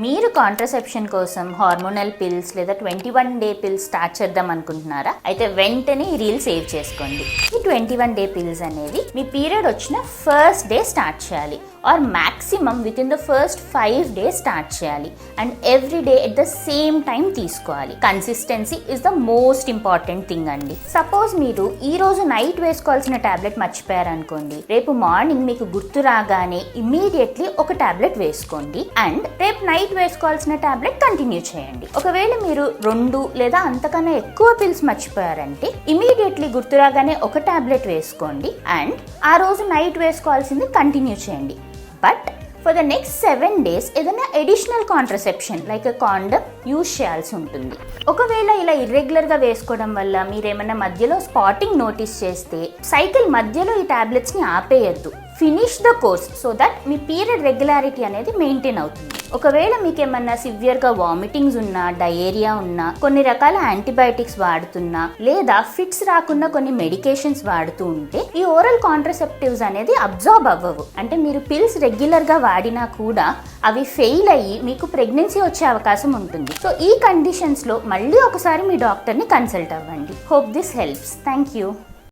మీరు కాంట్రసెప్షన్ కోసం hormonal pills లేదా 21 డే పిల్స్ స్టార్ట్ చేద్దాం అనుకుంటున్నారా? అయితే వెంటనే ఈ రీల్ సేవ్ చేసుకోండి. ఈ 21 డే పిల్స్ అనేవి మీ పీరియడ్ వచ్చిన ఫస్ట్ డే స్టార్ట్ చేయాలి or maximum within the first 5 days start చేయాలి and every day at the same time తీసుకోవాలి. Consistency is the most important thing అండి. సపోజ్ మీరు ఈ రోజు నైట్ వేసుకోవాల్సిన టాబ్లెట్ మర్చిపోయారనుకోండి, రేపు మార్నింగ్ మీకు గుర్తు రాగానే ఇమీడియట్లీ ఒక టాబ్లెట్ వేసుకోండి అండ్ రేపు నైట్ వేసుకోవాల్సిన టాబ్లెట్ కంటిన్యూ చేయండి. ఒకవేళ మీరు 2 లేదా అంతకన్నా ఎక్కువ పిల్స్ మర్చిపోయారంటే ఇమీడియట్లీ గుర్తు రాగానే ఒక టాబ్లెట్ వేసుకోండి అండ్ ఆ రోజు నైట్ వేసుకోవాల్సింది కంటిన్యూ చేయండి. But for the next 7 days ఏదైనా additional contraception like condom use చేయాల్సి ఉంటుంది. ఒకవేళ ఇలా ఇర్రెగ్యులర్గా వేసుకోవడం వల్ల మీరేమైనా మధ్యలో స్పాటింగ్ నోటీస్ చేస్తే సైకిల్ మధ్యలో ఈ టాబ్లెట్స్ని ఆపేయద్దు. Finish the course so that మీ పీరియడ్ రెగ్యులారిటీ అనేది మెయింటైన్ అవుతుంది. ఒకవేళ మీకు ఏమన్నా సివియర్గా వామిటింగ్స్ ఉన్నా, డయేరియా ఉన్నా, కొన్ని రకాల యాంటీబయాటిక్స్ వాడుతున్నా లేదా ఫిట్స్ రాకుండా కొన్ని మెడికేషన్స్ వాడుతూ ఉంటే ఈ ఓరల్ కాంట్రసెప్టివ్స్ అనేది అబ్జార్బ్ అవ్వవు. అంటే మీరు పిల్స్ రెగ్యులర్గా వాడినా కూడా అవి ఫెయిల్ అయ్యి మీకు ప్రెగ్నెన్సీ వచ్చే అవకాశం ఉంటుంది. సో ఈ కండిషన్స్లో మళ్ళీ ఒకసారి మీ డాక్టర్ని కన్సల్ట్ అవ్వండి. Hope this helps. Thank you.